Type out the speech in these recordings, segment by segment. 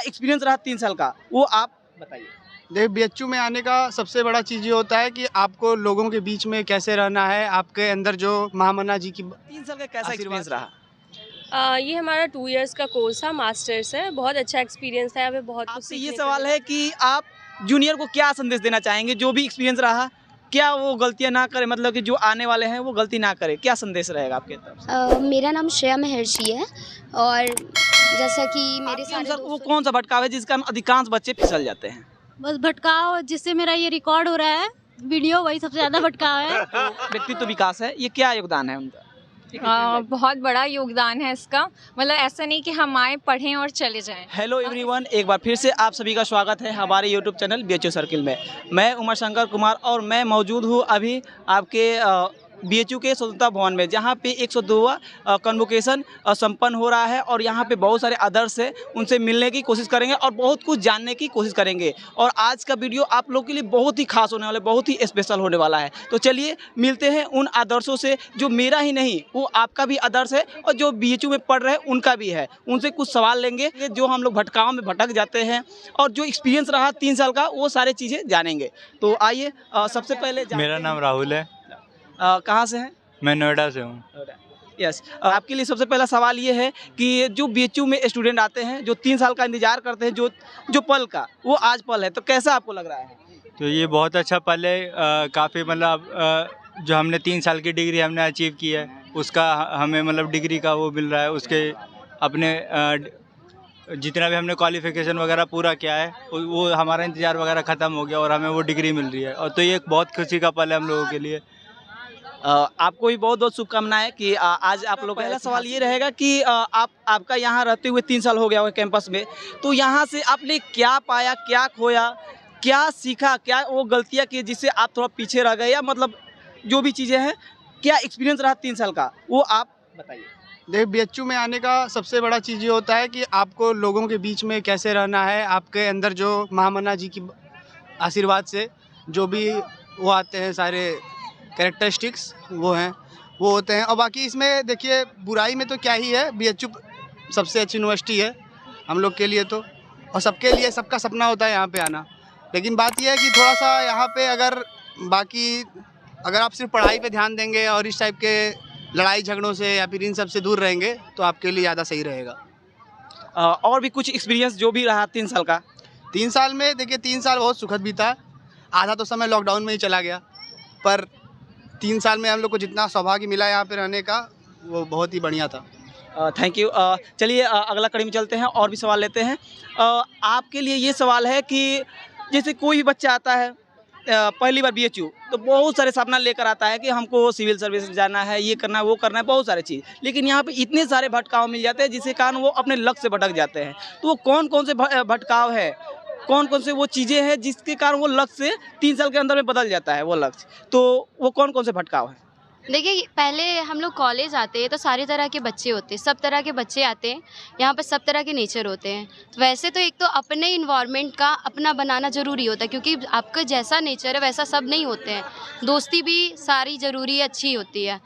Experience रहा 3 साल का, वो आप बताइए। देख, बीएचयू में आने का सबसे बड़ा चीज़ ये होता है कि आपको लोगों के बीच में कैसे रहना है, आपके अंदर जो महामना जी की 3 साल का कैसा एक्सपीरियंस रहा? ये हमारा 2 इयर्स का कोर्स था, मास्टर्स है। बहुत अच्छा एक्सपीरियंस था, हमें बहुत कुछ आपसे सीखने ये को सवाल मिला। है कि आप जूनियर को क्या संदेश देना चाहेंगे, जो भी एक्सपीरियंस रहा, क्या वो गलतियाँ ना करे, मतलब कि जो आने वाले हैं वो गलती ना करे, क्या संदेश रहेगा आपके तरफ से? मेरा नाम श्रेया महर्षि है और जैसा कि मेरे आपके सारे अनुसार वो दोस्तों कौन सा भटकाव है जिसका अधिकांश बच्चे फिसल जाते हैं? बस भटकाव, जिससे मेरा ये रिकॉर्ड हो रहा है वीडियो, वही सबसे ज़्यादा भटकाव है। व्यक्तित्व विकास है, ये क्या योगदान है उनका? बहुत बड़ा योगदान है इसका। मतलब ऐसा नहीं कि हम आए पढ़ें और चले जाएं। हेलो एवरीवन, एक बार फिर से आप सभी का स्वागत है हमारे यूट्यूब चैनल बीएचयू सर्किल में। मैं उमा शंकर कुमार और मैं मौजूद हूँ अभी आपके बीएचयू के स्वतंत्रता भवन में, जहाँ पे 102वां कन्वोकेशन संपन्न हो रहा है और यहाँ पे बहुत सारे अदर्स हैं, उनसे मिलने की कोशिश करेंगे और बहुत कुछ जानने की कोशिश करेंगे। और आज का वीडियो आप लोग के लिए बहुत ही खास होने वाला है, बहुत ही स्पेशल होने वाला है। तो चलिए मिलते हैं उन आदर्शों से, जो मेरा ही नहीं वो आपका भी आदर्श है और जो बीएचयू में पढ़ रहे हैं उनका भी है। उनसे कुछ सवाल लेंगे, जो हम लोग भटकाव में भटक जाते हैं और जो एक्सपीरियंस रहा 3 साल का, वो सारी चीज़ें जानेंगे। तो आइए सबसे पहले मेरा नाम राहुल है। कहाँ से हैं? मैं नोएडा से हूँ। यस, आपके लिए सबसे पहला सवाल ये है कि जो बीएचयू में स्टूडेंट आते हैं, जो 3 साल का इंतजार करते हैं, जो पल का वो आज पल है, तो कैसा आपको लग रहा है? तो ये बहुत अच्छा पल है। काफ़ी मतलब जो हमने 3 साल की डिग्री हमने अचीव की है, उसका हमें मतलब डिग्री का वो मिल रहा है। उसके अपने जितना भी हमने क्वालिफिकेशन वगैरह पूरा किया है, वो हमारा इंतज़ार वगैरह ख़त्म हो गया और हमें वो डिग्री मिल रही है। और तो ये एक बहुत खुशी का पल है हम लोगों के लिए। आपको भी बहुत बहुत शुभकामनाएं कि आज आप लोग। पहला सवाल ये रहेगा कि आपका यहाँ रहते हुए 3 साल हो गया हुआ कैंपस में, तो यहाँ से आपने क्या पाया, क्या खोया, क्या सीखा, क्या वो गलतियाँ की जिससे आप थोड़ा पीछे रह गए, या मतलब जो भी चीज़ें हैं, क्या एक्सपीरियंस रहा 3 साल का, वो आप बताइए। देख, बीएचयू में आने का सबसे बड़ा चीज़ ये होता है कि आपको लोगों के बीच में कैसे रहना है, आपके अंदर जो महामना जी की आशीर्वाद से जो भी वो आते हैं, सारे कैरेक्टरिस्टिक्स वो होते हैं। और बाकी इसमें देखिए, बुराई में तो क्या ही है, बीएचयू सबसे अच्छी यूनिवर्सिटी है हम लोग के लिए तो, और सबके लिए, सबका सपना होता है यहाँ पे आना। लेकिन बात यह है कि थोड़ा सा यहाँ पे अगर आप सिर्फ पढ़ाई पे ध्यान देंगे और इस टाइप के लड़ाई झगड़ों से या फिर इन सब से दूर रहेंगे, तो आपके लिए ज़्यादा सही रहेगा। और भी कुछ एक्सपीरियंस जो भी रहा 3 साल का? 3 साल में देखिए, 3 साल बहुत सुखद बीता। आधा तो समय लॉकडाउन में ही चला गया, पर 3 साल में हम लोग को जितना सौभाग्य मिला यहाँ पे रहने का, वो बहुत ही बढ़िया था। Thank you. चलिए अगला कड़ी में चलते हैं और भी सवाल लेते हैं। आपके लिए ये सवाल है कि जैसे कोई भी बच्चा आता है पहली बार बीएचयू, तो बहुत सारे सपना लेकर आता है कि हमको सिविल सर्विस जाना है, ये करना है, वो करना है, बहुत सारे चीज़। लेकिन यहाँ पे इतने सारे भटकाव मिल जाते हैं जिसके कारण वो अपने लक्ष्य से भटक जाते हैं। तो वो कौन कौन से भटकाव है, कौन कौन से वो चीज़ें हैं जिसके कारण वो लक्ष्य 3 साल के अंदर में बदल जाता है वो लक्ष्य, तो वो कौन कौन से भटकाव हैं? देखिए, पहले हम लोग कॉलेज आते हैं तो सारे तरह के बच्चे होते हैं, सब तरह के बच्चे आते हैं यहाँ पर, सब तरह के नेचर होते हैं। तो वैसे तो एक तो अपने इन्वायरमेंट का अपना बनाना ज़रूरी होता है, क्योंकि आपका जैसा नेचर है वैसा सब नहीं होते हैं। दोस्ती भी सारी ज़रूरी है, अच्छी होती है।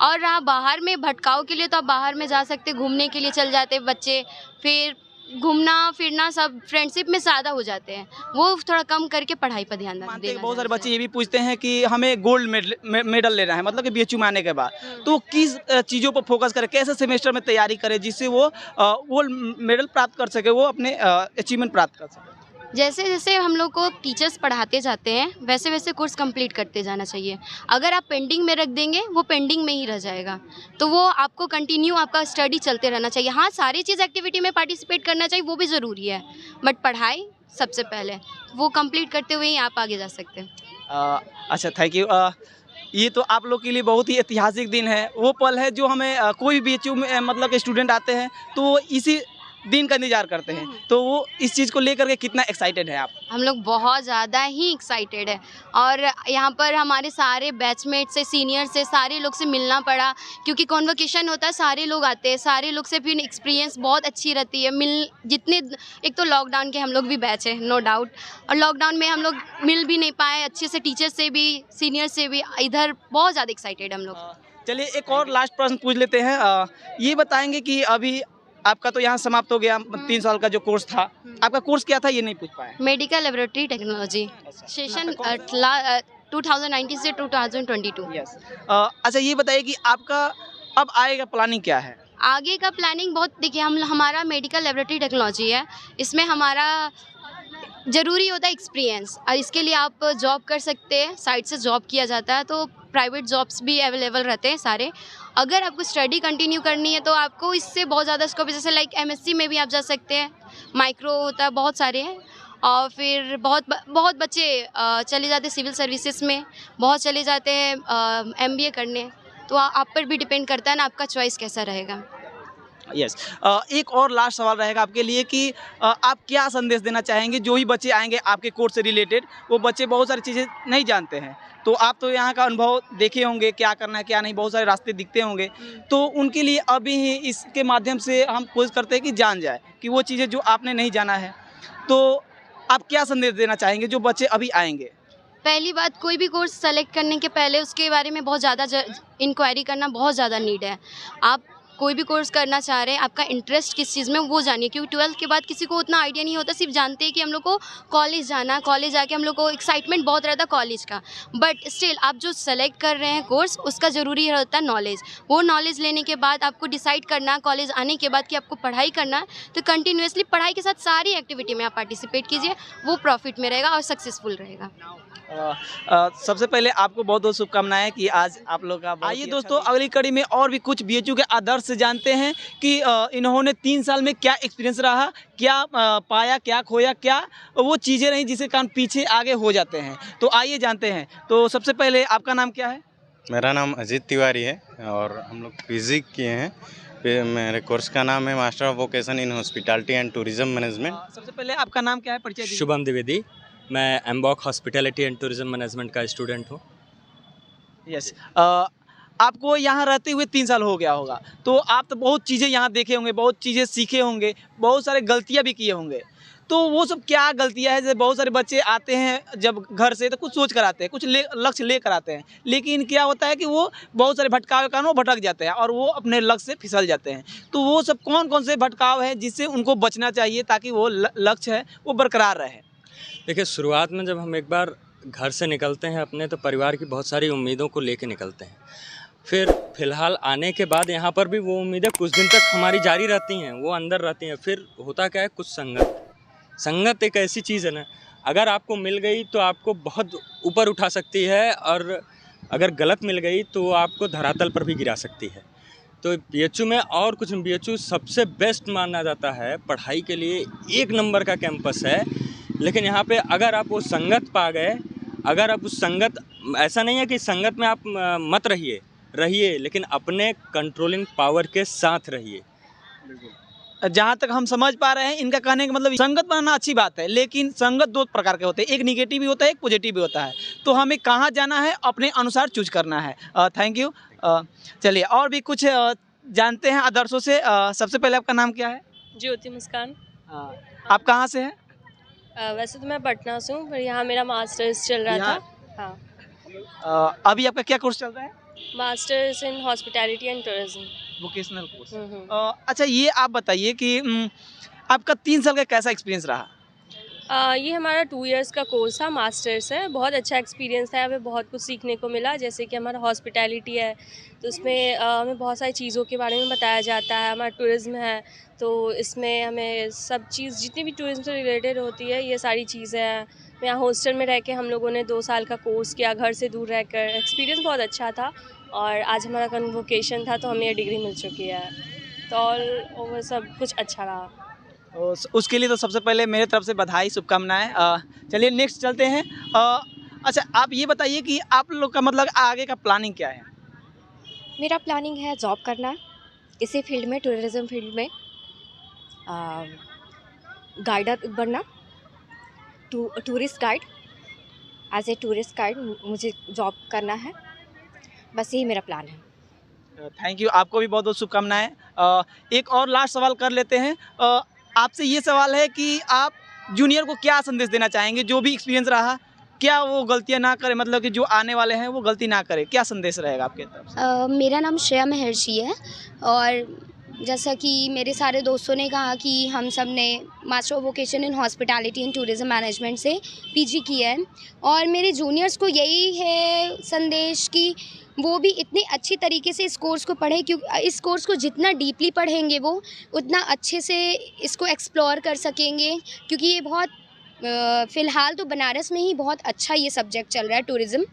और रहा बाहर में भटकाव के लिए, तो आप बाहर में जा सकते, घूमने के लिए चल जाते बच्चे, फिर घूमना फिरना सब फ्रेंडशिप में ज़्यादा हो जाते हैं, वो थोड़ा कम करके पढ़ाई पर ध्यान देना। बहुत सारे बच्चे ये भी पूछते हैं कि हमें गोल्ड मेडल लेना है, मतलब कि बीएचयू में आने के बाद, तो किस चीज़ों पर फोकस करें, कैसे सेमेस्टर में तैयारी करें जिससे वो गोल्ड मेडल प्राप्त कर सके, वो अपने अचीवमेंट प्राप्त कर सके? जैसे जैसे हम लोग को टीचर्स पढ़ाते जाते हैं, वैसे वैसे कोर्स कंप्लीट करते जाना चाहिए। अगर आप पेंडिंग में रख देंगे, वो पेंडिंग में ही रह जाएगा। तो वो आपको कंटिन्यू आपका स्टडी चलते रहना चाहिए। हाँ, सारी चीज़ एक्टिविटी में पार्टिसिपेट करना चाहिए, वो भी ज़रूरी है, बट पढ़ाई सबसे पहले, वो कंप्लीट करते हुए ही आप आगे जा सकते हैं। अच्छा, थैंक यू। ये तो आप लोग के लिए बहुत ही ऐतिहासिक दिन है, वो पल है जो हमें कोई भी बीएचयू में मतलब स्टूडेंट आते हैं तो इसी दिन का इंतजार करते हैं। तो वो इस चीज़ को लेकर के कितना एक्साइटेड है आप? हम लोग बहुत ज़्यादा ही एक्साइटेड है, और यहाँ पर हमारे सारे बैचमेट से, सीनियर से, सारे लोग से मिलना पड़ा, क्योंकि कॉन्वोकेशन होता है, सारे लोग आते हैं, सारे लोग से फिर एक्सपीरियंस बहुत अच्छी रहती है। एक तो लॉकडाउन के हम लोग भी बैच है, नो डाउट, और लॉकडाउन में हम लोग मिल भी नहीं पाए अच्छे से, टीचर से भी, सीनियर से भी। इधर बहुत ज़्यादा एक्साइटेड हम लोग। चलिए एक और लास्ट प्रश्न पूछ लेते हैं। ये बताएंगे कि अभी आपका तो यहाँ समाप्त हो गया 3 साल का जो कोर्स था। आपका कोर्स क्या था ये नहीं पूछ पाया। मेडिकल लेबोरेटरी टेक्नोलॉजी, सेशन 2019 से 2022। यस। अच्छा ये बताइए कि आपका अब आएगा प्लानिंग क्या है? आगे का प्लानिंग बहुत, देखिए हमारा मेडिकल लेबोरेटरी टेक्नोलॉजी है, इसमें हमारा ज़रूरी होता है एक्सपीरियंस, और इसके लिए आप जॉब कर सकते हैं, साइड से जॉब किया जाता है, तो प्राइवेट जॉब्स भी अवेलेबल रहते हैं सारे। अगर आपको स्टडी कंटिन्यू करनी है तो आपको इससे बहुत ज़्यादा स्कोप है, जैसे लाइक एमएससी में भी आप जा सकते हैं, माइक्रो होता है, बहुत सारे हैं। और फिर बहुत बच्चे चले जाते हैं सिविल सर्विसेज में, बहुत चले जाते हैं एमबीए करने, तो आप पर भी डिपेंड करता है ना, आपका चॉइस कैसा रहेगा। यस। एक और लास्ट सवाल रहेगा आपके लिए कि आप क्या संदेश देना चाहेंगे? जो ही बच्चे आएंगे आपके कोर्स से रिलेटेड, वो बच्चे बहुत सारी चीज़ें नहीं जानते हैं, तो आप तो यहाँ का अनुभव देखे होंगे, क्या करना है क्या नहीं, बहुत सारे रास्ते दिखते होंगे, तो उनके लिए अभी ही इसके माध्यम से हम कोशिश करते हैं कि जान जाए कि वो चीज़ें जो आपने नहीं जाना है, तो आप क्या संदेश देना चाहेंगे जो बच्चे अभी आएंगे? पहली बात, कोई भी कोर्स सेलेक्ट करने के पहले उसके बारे में बहुत ज़्यादा इंक्वायरी करना बहुत ज़्यादा नीड है। आप कोई भी कोर्स करना चाह रहे हैं, आपका इंटरेस्ट किस चीज़ में, वो जानिए, क्योंकि 12th के बाद किसी को उतना आइडिया नहीं होता, सिर्फ जानते हैं कि हम लोग को कॉलेज जाना, कॉलेज जाके हम लोग को एक्साइटमेंट बहुत रहता है कॉलेज का, बट स्टिल आप जो सेलेक्ट कर रहे हैं कोर्स, उसका ज़रूरी होता है नॉलेज। वो नॉलेज लेने के बाद आपको डिसाइड करना कॉलेज आने के बाद कि आपको पढ़ाई करना है, तो कंटिन्यूसली पढ़ाई के साथ सारी एक्टिविटी में आप पार्टिसिपेट कीजिए, वो प्रॉफिट में रहेगा और सक्सेसफुल रहेगा। सबसे पहले आपको बहुत बहुत शुभकामनाएं कि आज आप लोग का। आइए दोस्तों, अगली कड़ी में और भी कुछ बीएचयू के आदर्श से जानते हैं कि इन्होंने 3 साल में क्या एक्सपीरियंस रहा, क्या पाया, क्या खोया, क्या वो चीज़ें रहीं जिसके कारण पीछे आगे हो जाते हैं, तो आइए जानते हैं। तो सबसे पहले आपका नाम क्या है? मेरा नाम अजीत तिवारी है और हम लोग पीजी किए हैं। मेरे कोर्स का नाम है master of vocation in hospitality and tourism management. सबसे पहले आपका नाम क्या है, परिचय दीजिए। शुभम द्विवेदी, मैं एम्बॉक हॉस्पिटैलिटी एंड टूरिज्म मैनेजमेंट का स्टूडेंट हूँ। यस। आपको यहाँ रहते हुए 3 साल हो गया होगा, तो आप तो बहुत चीज़ें यहाँ देखे होंगे, बहुत चीज़ें सीखे होंगे, बहुत सारे गलतियाँ भी किए होंगे, तो वो सब क्या गलतियाँ हैं? जैसे बहुत सारे बच्चे आते हैं जब घर से तो कुछ सोच कर आते हैं, कुछ लक्ष्य लेकर आते हैं, लेकिन क्या होता है कि वो बहुत सारे भटकाव के कारण वो भटक जाते हैं और वो अपने लक्ष्य से फिसल जाते हैं। तो वो सब कौन कौन से भटकाव हैं जिससे उनको बचना चाहिए ताकि वो लक्ष्य है वो बरकरार रहे? देखिए, शुरुआत में जब हम एक बार घर से निकलते हैं अपने, तो परिवार की बहुत सारी उम्मीदों को लेके निकलते हैं। फिर फ़िलहाल आने के बाद यहाँ पर भी वो उम्मीदें कुछ दिन तक हमारी जारी रहती हैं, वो अंदर रहती हैं। फिर होता क्या है, कुछ संगत एक ऐसी चीज़ है ना, अगर आपको मिल गई तो आपको बहुत ऊपर उठा सकती है, और अगर गलत मिल गई तो आपको धरातल पर भी गिरा सकती है। तो बीएचयू में और कुछ, बीएचयू सबसे बेस्ट माना जाता है पढ़ाई के लिए, 1 नंबर का कैंपस है। लेकिन यहाँ पे अगर आप वो संगत पा गए, अगर आप उस संगत, ऐसा नहीं है कि संगत में आप मत रहिए, लेकिन अपने कंट्रोलिंग पावर के साथ रहिए। जहाँ तक हम समझ पा रहे हैं, इनका कहने का मतलब संगत बनाना अच्छी बात है, लेकिन संगत 2 प्रकार के होते हैं, एक निगेटिव भी होता है, एक पॉजिटिव भी होता है, तो हमें कहाँ जाना है अपने अनुसार चूज करना है। Thank you. चलिए और भी कुछ जानते हैं आदर्शों से। सबसे पहले आपका नाम क्या है? ज्योति मुस्कान। आप कहाँ से हैं? वैसे तो मैं पटना से हूँ, पर यहाँ मेरा मास्टर्स चल रहा था। हाँ। अभी आपका क्या कोर्स चल रहा है? Masters in hospitality and tourism, vocational course. अच्छा ये आप बताइए कि आपका 3 साल का कैसा एक्सपीरियंस रहा? ये हमारा 2 इयर्स का कोर्स था, मास्टर्स है, बहुत अच्छा एक्सपीरियंस था, हमें बहुत कुछ सीखने को मिला। जैसे कि हमारा हॉस्पिटैलिटी है तो उसमें हमें बहुत सारी चीज़ों के बारे में बताया जाता है। हमारा टूरिज़्म है तो इसमें हमें सब चीज़ जितनी भी टूरिज़्म से रिलेटेड होती है ये सारी चीज़ें हैं। यहाँ हॉस्टल में रह के हम लोगों ने 2 साल का कोर्स किया, घर से दूर रहकर, एक्सपीरियंस बहुत अच्छा था और आज हमारा कन्वोकेशन था तो हमें ये डिग्री मिल चुकी है, तो ऑल ओवर सब कुछ अच्छा रहा। उसके लिए तो सबसे पहले मेरे तरफ से बधाई, शुभकामनाएं। चलिए नेक्स्ट चलते हैं। अच्छा आप ये बताइए कि आप लोग का मतलब आगे का प्लानिंग क्या है? मेरा प्लानिंग है जॉब करना इसी फील्ड में, टूरिज़्म फील्ड में, गाइडर बनना, tourist guide, as a tourist guide मुझे जॉब करना है, बस यही मेरा प्लान है। थैंक यू, आपको भी बहुत बहुत शुभकामनाएं। एक और लास्ट सवाल कर लेते हैं। आपसे ये सवाल है कि आप जूनियर को क्या संदेश देना चाहेंगे? जो भी एक्सपीरियंस रहा, क्या वो गलतियां ना करे, मतलब कि जो आने वाले हैं वो गलती ना करे, क्या संदेश रहेगा आपके तरफ से? मेरा नाम श्रेया महर्षि है और जैसा कि मेरे सारे दोस्तों ने कहा कि हम सब ने master of vocation in hospitality and tourism management से पीजी किया है, और मेरे जूनियर्स को यही है संदेश कि वो भी इतनी अच्छी तरीके से इस कोर्स को पढ़ें, क्योंकि इस कोर्स को जितना डीपली पढ़ेंगे वो उतना अच्छे से इसको एक्सप्लोर कर सकेंगे, क्योंकि ये बहुत फ़िलहाल तो बनारस में ही बहुत अच्छा ये सब्जेक्ट चल रहा है, टूरिज़्म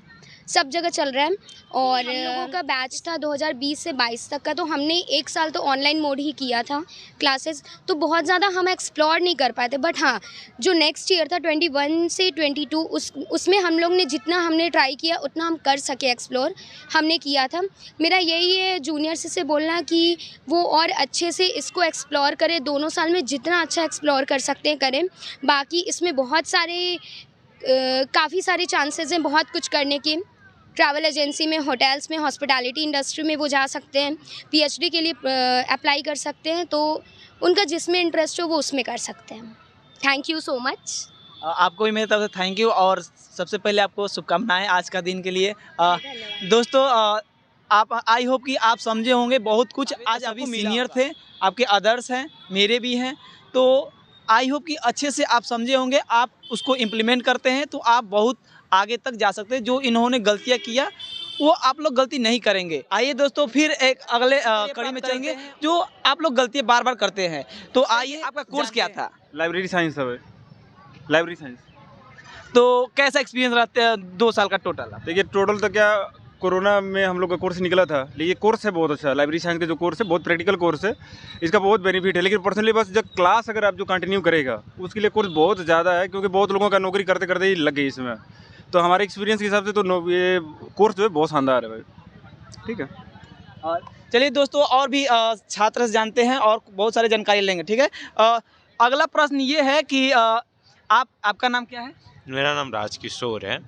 सब जगह चल रहा है। और हम लोगों का बैच था 2020 से 22 तक का, तो हमने 1 साल तो ऑनलाइन मोड ही किया था क्लासेस, तो बहुत ज़्यादा हम एक्सप्लोर नहीं कर पाए थे। बट हाँ, जो नेक्स्ट ईयर था 21 से 22 उसमें हम लोग ने जितना हमने ट्राई किया उतना हम कर सके एक्सप्लोर हमने किया था। मेरा यही है जूनियर्स से बोलना कि वो और अच्छे से इसको एक्सप्लोर करें, दोनों साल में जितना अच्छा एक्सप्लोर कर सकते हैं करें। बाकी इसमें बहुत सारे काफ़ी सारे चांसेस हैं बहुत कुछ करने के। ट्रैवल एजेंसी में, होटल्स में, हॉस्पिटैलिटी इंडस्ट्री में वो जा सकते हैं, पीएचडी के लिए अप्लाई कर सकते हैं, तो उनका जिसमें इंटरेस्ट हो वो उसमें कर सकते हैं। Thank you so much. आपको भी मेरी तरफ से थैंक यू, और सबसे पहले आपको शुभकामनाएं आज का दिन के लिए। दोस्तों, आप आई होप कि आप समझे होंगे बहुत कुछ। आज अभी सीनियर थे, आपके अदर्स हैं, मेरे भी हैं, तो आई होप कि अच्छे से आप समझे होंगे। आप उसको इम्प्लीमेंट करते हैं तो आप बहुत आगे तक जा सकते हैं। जो इन्होंने गलतियां किया वो आप लोग गलती नहीं करेंगे। आइए दोस्तों, फिर एक अगले कड़ी में चलेंगे जो आप लोग गलतियां बार बार करते हैं। तो आइए, आपका कोर्स क्या था? लाइब्रेरी साइंस है, लाइब्रेरी साइंस। तो कैसा एक्सपीरियंस रहता है 2 साल का टोटल? देखिए, टोटल तो क्या, कोरोना में हम लोग का कोर्स निकला था, लेकिन ये कोर्स है बहुत अच्छा। लाइब्रेरी साइंस का जो कोर्स है बहुत प्रैक्टिकल कोर्स है, इसका बहुत बेनिफिट है। लेकिन पर्सनली बस जब क्लास अगर आप जो कंटिन्यू करेगा उसके लिए कोर्स बहुत ज़्यादा है, क्योंकि बहुत लोगों का नौकरी करते करते ही लग गई इसमें। तो हमारे एक्सपीरियंस के हिसाब से तो ये कोर्स जो है बहुत शानदार है भाई। ठीक है, और चलिए दोस्तों, और भी छात्र से जानते हैं और बहुत सारी जानकारी लेंगे। ठीक है, अगला प्रश्न ये है कि आपका नाम क्या है? मेरा नाम राजकिशोर है।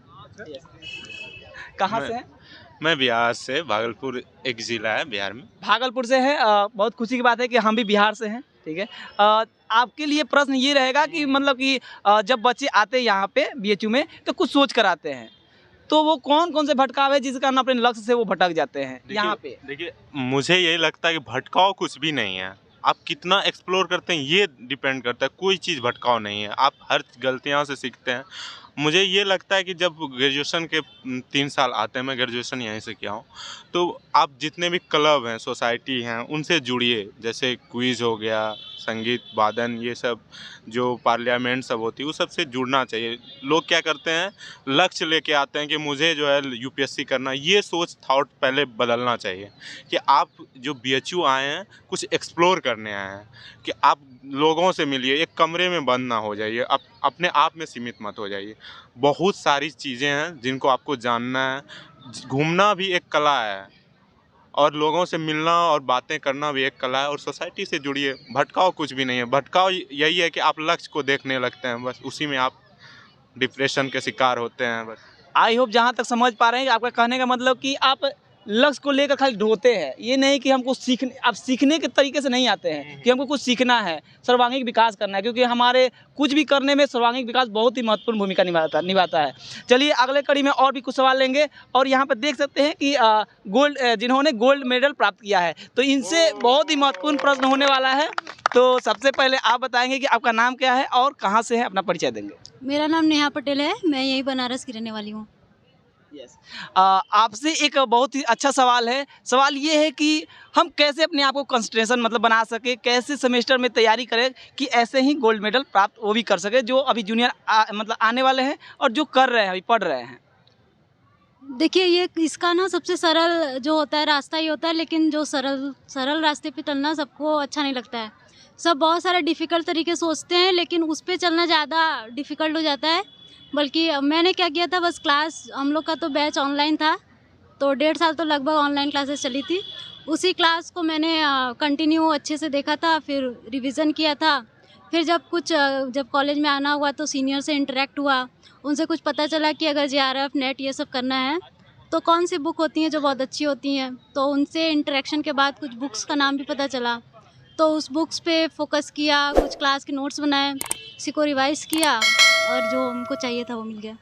कहाँ से हैं? मैं बिहार से, भागलपुर एक ज़िला है बिहार में। भागलपुर से है। बहुत खुशी की बात है कि हम भी बिहार से हैं। ठीक है, आपके लिए प्रश्न ये रहेगा कि मतलब कि जब बच्चे आते हैं यहाँ पे बीएचयू में तो कुछ सोच कर आते हैं, तो वो कौन कौन से भटकाव है जिसके कारण अपने लक्ष्य से वो भटक जाते हैं यहाँ पे? देखिए, मुझे यही लगता है कि भटकाव कुछ भी नहीं है। आप कितना एक्सप्लोर करते हैं ये डिपेंड करता है, कोई चीज़ भटकाव नहीं है। आप हर गलतियों से सीखते हैं। मुझे ये लगता है कि जब ग्रेजुएशन के 3 साल आते हैं, मैं ग्रेजुएशन यहीं से किया हूँ, तो आप जितने भी क्लब हैं, सोसाइटी हैं, उनसे जुड़िए। जैसे क्विज़ हो गया, संगीत, वादन, ये सब जो पार्लियामेंट सब होती है, वो सब से जुड़ना चाहिए। लोग क्या करते हैं, लक्ष्य लेके आते हैं कि मुझे जो है यूपीएससी करना। ये सोच थॉट पहले बदलना चाहिए कि आप जो बीएचयू आए हैं कुछ एक्सप्लोर करने आए हैं, कि आप लोगों से मिलिए, एक कमरे में बंद ना हो जाइए, आप अपने आप में सीमित मत हो जाइए। बहुत सारी चीज़ें हैं जिनको आपको जानना है। घूमना भी एक कला है, और लोगों से मिलना और बातें करना भी एक कला है, और सोसाइटी से जुड़िए। भटकाव कुछ भी नहीं है। भटकाव यही है कि आप लक्ष्य को देखने लगते हैं, बस उसी में आप डिप्रेशन के शिकार होते हैं। बस आई होप जहाँ तक समझ पा रहे हैं, आपका कहने का मतलब कि आप लक्ष्य को लेकर खाली ढोते हैं, ये नहीं कि हमको सीखने के तरीके से नहीं आते हैं कि हमको कुछ सीखना है, सर्वांगीण विकास करना है, क्योंकि हमारे कुछ भी करने में सर्वांगीण विकास बहुत ही महत्वपूर्ण भूमिका निभाता है। चलिए अगले कड़ी में और भी कुछ सवाल लेंगे, और यहाँ पर देख सकते हैं कि जिन्होंने गोल्ड मेडल प्राप्त किया है, तो इनसे बहुत ही महत्वपूर्ण प्रश्न होने वाला है। तो सबसे पहले आप बताएंगे कि आपका नाम क्या है और कहाँ से है, अपना परिचय देंगे। मेरा नाम नेहा पटेल है, मैं यही बनारस की रहने वाली हूँ। यस, आपसे एक बहुत ही अच्छा सवाल है। सवाल ये है कि हम कैसे अपने आप को कंसंट्रेशन मतलब बना सके, कैसे सेमेस्टर में तैयारी करें कि ऐसे ही गोल्ड मेडल प्राप्त वो भी कर सके जो अभी जूनियर मतलब आने वाले हैं और जो कर रहे हैं, अभी पढ़ रहे हैं। देखिए, ये इसका ना सबसे सरल जो होता है रास्ता ही होता है, लेकिन जो सरल रास्ते पे चलना सबको अच्छा नहीं लगता है। सब बहुत सारे डिफ़िकल्ट तरीके सोचते हैं, लेकिन उस पर चलना ज़्यादा डिफ़िकल्ट हो जाता है। बल्कि मैंने क्या किया था, बस क्लास, हम लोग का तो बैच ऑनलाइन था, तो 1.5 साल तो लगभग ऑनलाइन क्लासेस चली थी। उसी क्लास को मैंने कंटिन्यू अच्छे से देखा था, फिर रिवीजन किया था। फिर जब कॉलेज में आना हुआ तो सीनियर से इंटरेक्ट हुआ, उनसे कुछ पता चला कि अगर JRF नेट ये सब करना है तो कौन सी बुक होती हैं जो बहुत अच्छी होती हैं। तो उनसे इंटरेक्शन के बाद कुछ बुक्स का नाम भी पता चला, तो उस बुक्स पे फोकस किया, कुछ क्लास के नोट्स बनाए, उसी को रिवाइज़ किया और जो हमको चाहिए था वो मिल गया।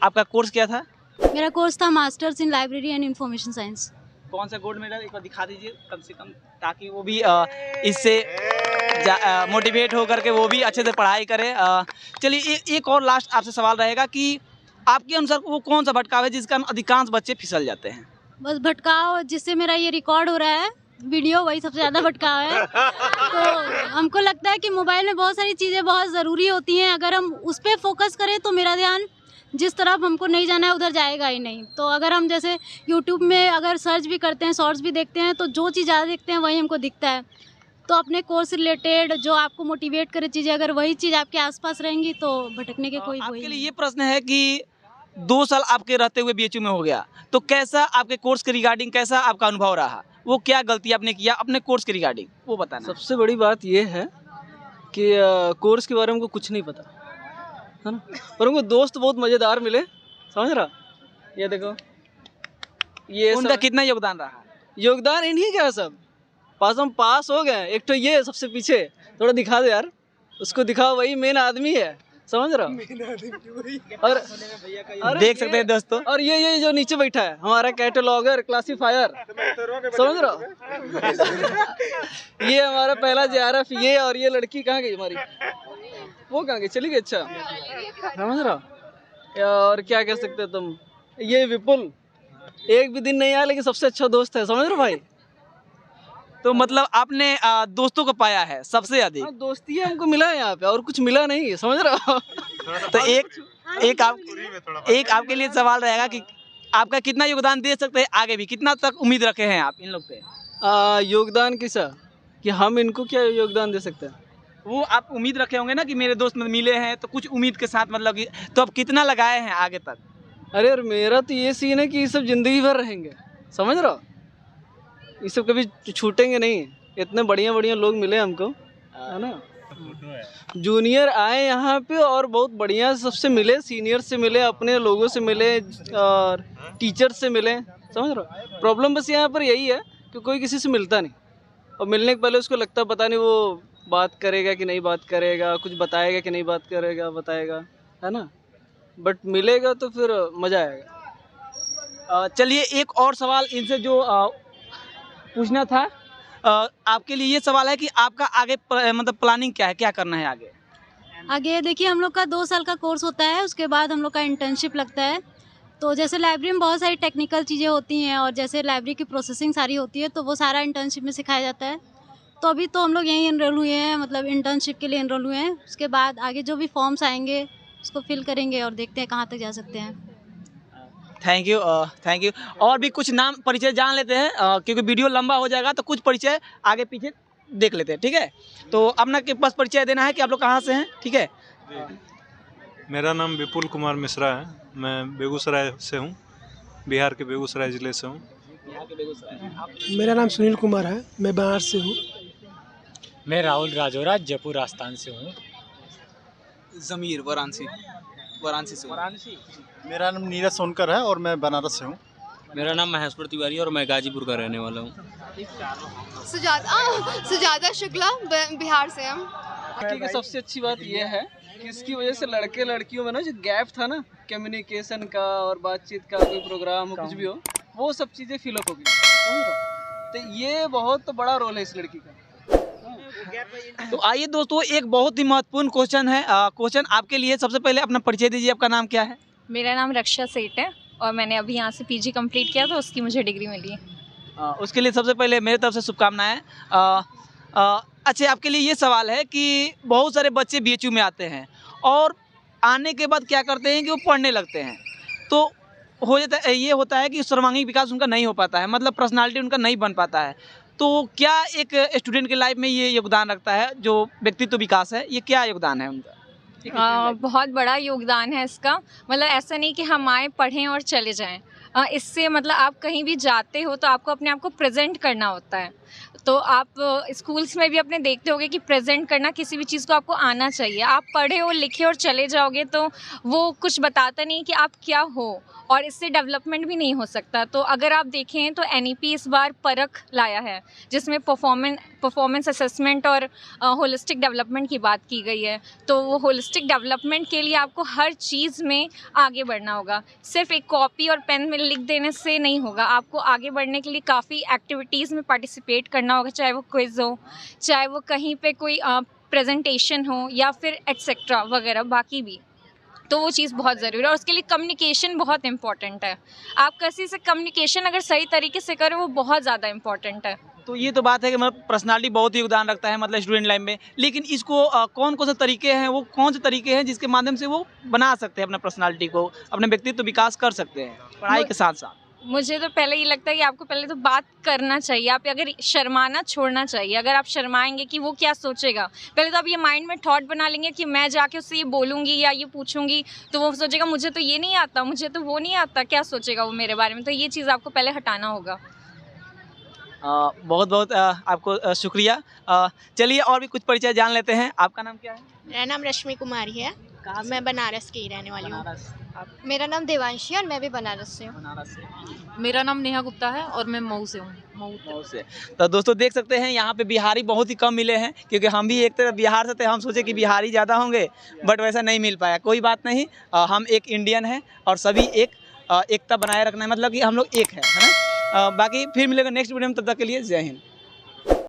आपका कोर्स क्या था? मेरा कोर्स था masters in library and information science. कौन सा गोल्ड मेडल एक बार दिखा दीजिए कम से कम, ताकि वो भी इससे मोटिवेट हो करके वो भी अच्छे से पढ़ाई करे। चलिए एक और लास्ट आपसे सवाल रहेगा कि आपके अनुसार वो कौन सा भटकाव है जिसका अधिकांश बच्चे फिसल जाते हैं? बस भटकाव जिससे मेरा ये रिकॉर्ड हो रहा है वीडियो, वही सबसे ज़्यादा भटकाव है। तो हमको लगता है कि मोबाइल में बहुत सारी चीज़ें बहुत ज़रूरी होती हैं, अगर हम उस पर फोकस करें तो मेरा ध्यान जिस तरफ हमको नहीं जाना है उधर जाएगा ही नहीं। तो अगर हम जैसे यूट्यूब में अगर सर्च भी करते हैं, शॉर्ट्स भी देखते हैं, तो जो चीज़ ज़्यादा देखते हैं वही हमको दिखता है। तो अपने कोर्स रिलेटेड जो आपको मोटिवेट करे चीज़ें, अगर वही चीज़ आपके आसपास रहेंगी तो भटकने के कोई आपके लिए ये प्रश्न है कि 2 साल आपके रहते हुए BHU में हो गया, तो कैसा आपके कोर्स के रिगार्डिंग कैसा आपका अनुभव रहा? वो क्या गलती आपने किया अपने कोर्स के रिगार्डिंग, वो बताना। सबसे बड़ी बात ये है कि कोर्स के बारे में हमको कुछ नहीं पता है ना, पर हमको दोस्त बहुत मज़ेदार मिले, समझ रहा। ये देखो, ये उनका कितना योगदान रहा? योगदान इन्हीं का है सब। हम पास हो गए। एक तो ये सबसे पीछे थोड़ा दिखा दो यार, उसको दिखाओ, वही मेन आदमी है, समझ रहा। और देख सकते हैं दोस्तों, और ये जो नीचे बैठा है हमारा कैटलॉगर क्लासीफायर, समझ रहा। ये हमारा पहला JRF, ये और ये लड़की कहाँ गई हमारी, वो कहाँ गई, चली गई। अच्छा, समझ रहा। और क्या कह सकते हो तुम, ये विपुल एक भी दिन नहीं आया लेकिन सबसे अच्छा दोस्त है, समझ रहे भाई। तो मतलब आपने दोस्तों को पाया है सबसे अधिक। दोस्ती हमको मिला है यहाँ पे, और कुछ मिला नहीं, समझ रहा हो। तो एक आपके लिए सवाल रहेगा कि आपका कितना योगदान दे सकते हैं आगे भी, कितना तक उम्मीद रखे हैं आप इन लोग पे? योगदान किसा, कि हम इनको क्या योगदान दे सकते हैं? वो आप उम्मीद रखे होंगे ना कि मेरे दोस्त मिले हैं, तो कुछ उम्मीद के साथ मतलब कि, तो अब कितना लगाए हैं आगे तक? अरे यार मेरा तो ये सीन है कि ये सब जिंदगी भर रहेंगे, समझ रहा हो। ये सब कभी छूटेंगे नहीं। इतने बढ़िया लोग मिले हमको, है ना। जूनियर आए यहाँ पे और बहुत बढ़िया सबसे मिले, सीनियर से मिले, अपने लोगों से मिले और टीचर से मिले, समझ रहा हो। प्रॉब्लम बस यहाँ पर यही है कि कोई किसी से मिलता नहीं, और मिलने के पहले उसको लगता पता नहीं वो बात करेगा कि नहीं बात करेगा, कुछ बताएगा कि नहीं बात करेगा बताएगा, है ना। बट मिलेगा तो फिर मज़ा आएगा। चलिए एक और सवाल इनसे जो पूछना था, आपके लिए ये सवाल है कि आपका आगे मतलब प्लानिंग क्या है, क्या करना है आगे? आगे देखिए, हम लोग का 2 साल का कोर्स होता है, उसके बाद हम लोग का इंटर्नशिप लगता है। तो जैसे लाइब्रेरी में बहुत सारी टेक्निकल चीज़ें होती हैं और जैसे लाइब्रेरी की प्रोसेसिंग सारी होती है, तो वो सारा इंटर्नशिप में सिखाया जाता है। तो अभी तो हम लोग यहीं एनरोल हुए हैं, मतलब इंटर्नशिप के लिए एनरोल हुए हैं। उसके बाद आगे जो भी फॉर्म्स आएंगे उसको फिल करेंगे और देखते हैं कहाँ तक जा सकते हैं। Thank you. और भी कुछ नाम परिचय जान लेते हैं, क्योंकि वीडियो लंबा हो जाएगा, तो कुछ परिचय आगे पीछे देख लेते हैं, ठीक है। तो अपना के पास परिचय देना है कि आप लोग कहाँ से हैं, ठीक है। मेरा नाम विपुल कुमार मिश्रा है, मैं बेगूसराय से हूँ, बिहार के बेगूसराय ज़िले से हूँ। मेरा नाम सुनील कुमार है, मैं बनारस से हूँ। मैं राहुल राजौरा जयपुर राजस्थान से हूँ। ज़मीर वाराणसी से हूँ। मेरा नाम नीरज सोनकर है और मैं बनारस से हूँ। मेरा नाम महेश्वर तिवारी और मैं गाजीपुर का रहने वाला हूँ। सुजाता शुक्ला, बिहार से हम। की सबसे अच्छी बात यह है कि इसकी वजह से लड़के लड़कियों में ना जो गैप था ना कम्युनिकेशन का और बातचीत का, कोई प्रोग्राम हो कुछ भी हो, वो सब चीज़ें फिलअप हो गई। तो ये बहुत बड़ा रोल है इस लड़की का। तो आइए दोस्तों, एक बहुत ही महत्वपूर्ण क्वेश्चन है। क्वेश्चन आपके लिए, सबसे पहले अपना परिचय दीजिए, आपका नाम क्या है? मेरा नाम रक्षा सेठ है और मैंने अभी यहाँ से PG कंप्लीट किया, तो उसकी मुझे डिग्री मिली है। उसके लिए सबसे पहले मेरी तरफ से शुभकामनाएं। अच्छा, आपके लिए ये सवाल है कि बहुत सारे बच्चे BHU में आते हैं और आने के बाद क्या करते हैं कि वो पढ़ने लगते हैं, तो ये होता है कि सर्वांगीण विकास उनका नहीं हो पाता है, मतलब पर्सनालिटी उनका नहीं बन पाता है। तो क्या एक स्टूडेंट की लाइफ में ये योगदान रखता है जो व्यक्तित्व विकास है, ये क्या योगदान है उनका? बहुत बड़ा योगदान है इसका। मतलब ऐसा नहीं कि हम आए पढ़ें और चले जाएं। इससे मतलब आप कहीं भी जाते हो तो आपको अपने आप को प्रेजेंट करना होता है। तो आप स्कूल्स में भी अपने देखते होंगे कि प्रेजेंट करना, किसी भी चीज़ को आपको आना चाहिए। आप पढ़े और लिखे और चले जाओगे तो वो कुछ बताता नहीं कि आप क्या हो, और इससे डेवलपमेंट भी नहीं हो सकता। तो अगर आप देखें तो NEP इस बार परख लाया है, जिसमें परफॉर्मेंस असेसमेंट और होलिस्टिक डेवलपमेंट की बात की गई है। तो वो होलिस्टिक डेवलपमेंट के लिए आपको हर चीज़ में आगे बढ़ना होगा। सिर्फ एक कॉपी और पेन में लिख देने से नहीं होगा, आपको आगे बढ़ने के लिए काफ़ी एक्टिविटीज़ में पार्टिसिपेट करना होगा, चाहे वो क्विज़ हो, चाहे वो कहीं पे कोई प्रेजेंटेशन हो या फिर एट्सेट्रा वगैरह बाकी भी। तो वो चीज़ बहुत ज़रूरी है और उसके लिए कम्युनिकेशन बहुत इंपॉर्टेंट है। आप किसी से कम्युनिकेशन अगर सही तरीके से करें वो बहुत ज़्यादा इंपॉर्टेंट है। तो ये तो बात है कि मतलब पर्सनालिटी बहुत ही योगदान रखता है मतलब स्टूडेंट लाइफ में, लेकिन इसको कौन कौन से तरीके हैं, वो कौन से तरीके हैं जिसके माध्यम से वो बना सकते हैं अपना पर्सनालिटी को, अपने व्यक्तित्व विकास कर सकते हैं पढ़ाई के साथ साथ? मुझे तो पहले ये लगता है कि आपको पहले तो बात करना चाहिए, आप अगर शर्माना छोड़ना चाहिए। अगर आप शर्माएंगे कि वो क्या सोचेगा, पहले तो आप ये माइंड में थॉट बना लेंगे कि मैं जाके उससे ये बोलूँगी या ये पूछूंगी तो वो सोचेगा मुझे तो ये नहीं आता, मुझे तो वो नहीं आता, क्या सोचेगा वो मेरे बारे में। तो ये चीज़ आपको पहले हटाना होगा। बहुत बहुत आपको शुक्रिया। चलिए और भी कुछ परिचय जान लेते हैं। आपका नाम क्या है? मेरा नाम रश्मि कुमारी है। मैं बनारस की रहने वाली हूँ। मेरा नाम देवांशी और मैं भी बनारस से हूँ। मेरा नाम नेहा गुप्ता है और मैं मऊ से हूँ। मऊ से। तो दोस्तों देख सकते हैं यहाँ पे बिहारी बहुत ही कम मिले हैं, क्योंकि हम भी एक तरफ बिहार से थे, हम सोचे कि बिहारी ज़्यादा होंगे बट वैसा नहीं मिल पाया। कोई बात नहीं, हम एक इंडियन हैं और सभी एकता बनाए रखना है, मतलब कि हम लोग एक है ना। बाकी फिर मिलेगा नेक्स्ट वीडियो में, तब तक के लिए जय हिंद।